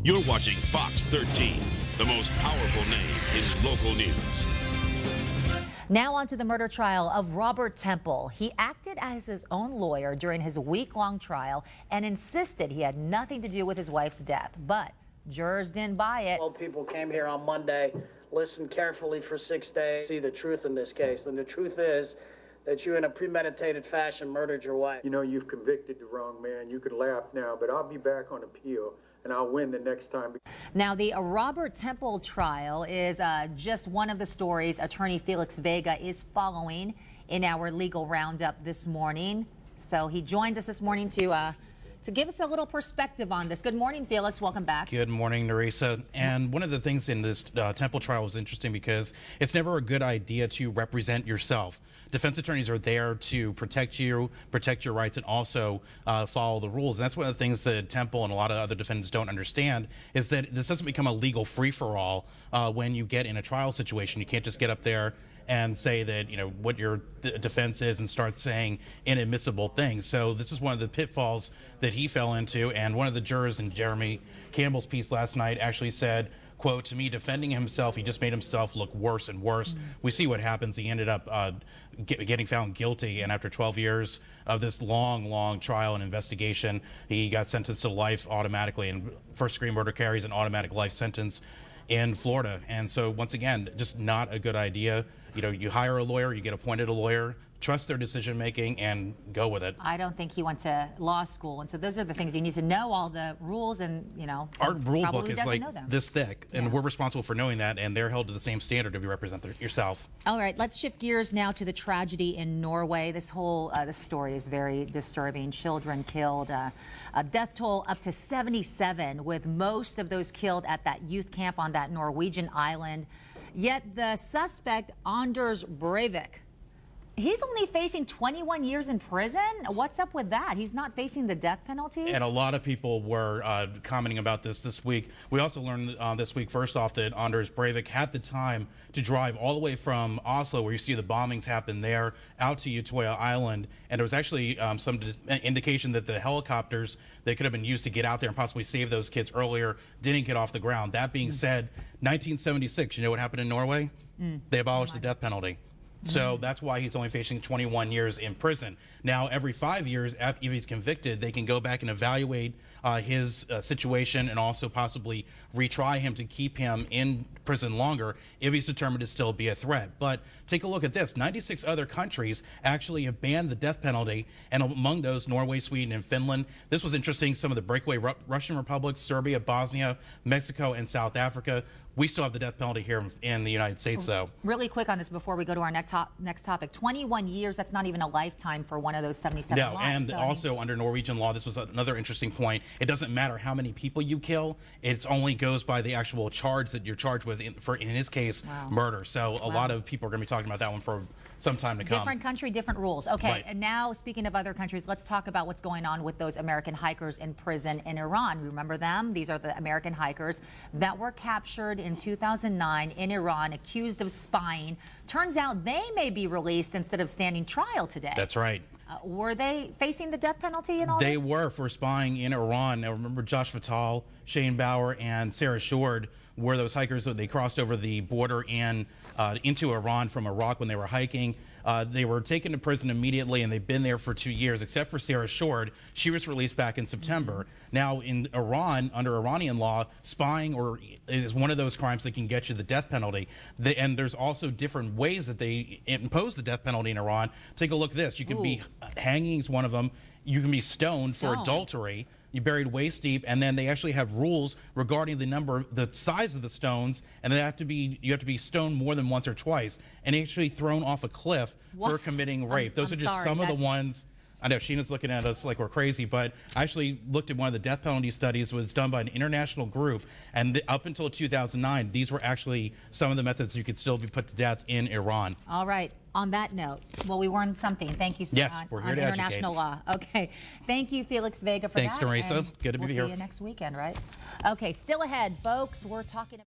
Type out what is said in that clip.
You're watching Fox 13, the most powerful name in local news. Now on to the murder trial of Robert Temple. He acted as his own lawyer during his week-long trial and insisted he had nothing to do with his wife's death. But jurors didn't buy it. People came here on Monday, listened carefully for 6 days, see the truth in this case. And the truth is that you, in a premeditated fashion, murdered your wife. You know, you've convicted the wrong man. You could laugh now, but I'll be back on appeal, and I'll win the next time. Now, the Robert Temple trial is just one of the stories attorney Felix Vega is following in our legal roundup this morning. So he joins us this morning to give us a little perspective on this. Good morning, Felix. Welcome back. Good morning, Nerissa. And one of the things in this Temple trial was interesting because it's never a good idea to represent yourself. Defense attorneys are there to protect you, protect your rights, and also follow the rules. And that's one of the things that Temple and a lot of other defendants don't understand is that this doesn't become a legal free-for-all when you get in a trial situation. You can't just get up there and say that, you know, what your defense is and start saying inadmissible things. So this is one of the pitfalls that he fell into. And one of the jurors in Jeremy Campbell's piece last night actually said, quote, "To me, defending himself, he just made himself look worse and worse." We see what happens. He ended up getting found guilty, and after 12 years of this long trial and investigation, he got sentenced to life automatically. And first-degree murder carries an automatic life sentence in Florida. And so once again, just not a good idea. You know, you hire a lawyer, you get appointed a lawyer, trust their decision making and go with it. I don't think he went to law school, and so those are the things you need to know, all the rules, and you know, our rule book is like know this thick, and we're responsible for knowing that, and they're held to the same standard if you represent yourself. All right, let's shift gears now to the tragedy in Norway. This whole this story is very disturbing. Children killed, a death toll up to 77, with most of those killed at that youth camp on that Norwegian island. Yet the suspect, Anders Breivik, he's only facing 21 years in prison. What's up with that? He's not facing the death penalty? And a lot of people were commenting about this week. We also learned this week, first off, that Anders Breivik had the time to drive all the way from Oslo, where you see the bombings happen there, out to Utøya Island. And there was actually some indication that the helicopters that could have been used to get out there and possibly save those kids earlier didn't get off the ground. That being said, 1976, you know what happened in Norway? They abolished the death penalty. So that's why he's only facing 21 years in prison. Now, every 5 years, if he's convicted, they can go back and evaluate his situation and also possibly retry him to keep him in prison longer if he's determined to still be a threat. But take a look at this. 96 other countries actually have banned the death penalty, and among those, Norway, Sweden, and Finland. This was interesting. Some of the breakaway Russian republics, Serbia, Bosnia, Mexico, and South Africa. We still have the death penalty here in the United States, though. Really quick on this before we go to our next topic. 21 years, that's not even a lifetime for one of those 77 lives. No, and so, also under Norwegian law, this was another interesting point. It doesn't matter how many people you kill. It only goes by the actual charge that you're charged with, in his case, murder. So a lot of people are going to be talking about that one for some time to come. Different country, different rules. Okay, right. And now speaking of other countries, let's talk about what's going on with those American hikers in prison in Iran. Remember them? These are the American hikers that were captured in 2009 in Iran, accused of spying. Turns out they may be released instead of standing trial today. That's right. Were they facing the death penalty and all They this? were for spying in Iran. Now remember, Josh Fatal, Shane Bauer, and Sarah Shord were those hikers that they crossed over the border into Iran from Iraq when they were hiking. They were taken to prison immediately, and they've been there for 2 years, except for Sarah Shord. She was released back in September. Now, in Iran, under Iranian law, spying is one of those crimes that can get you the death penalty. And there's also different ways that they impose the death penalty in Iran. Take a look at this. You can be hanging is one of them. You can be stoned for adultery. You buried waist deep, and then they actually have rules regarding the size of the stones, and you have to be stoned more than once or twice, and actually thrown off a cliff for committing rape. Those are just some of the ones. I know Sheena's looking at us like we're crazy, but I actually looked at one of the death penalty studies was done by an international group, and up until 2009, these were actually some of the methods you could still be put to death in Iran. All right. On that note, well, we learned something. Thank you, Yes, we're here on to international law. Okay. Thank you, Felix Vega, for Thanks, that. Teresa. Good to be here. We'll see you next weekend, right? Okay, still ahead, folks. We're talking about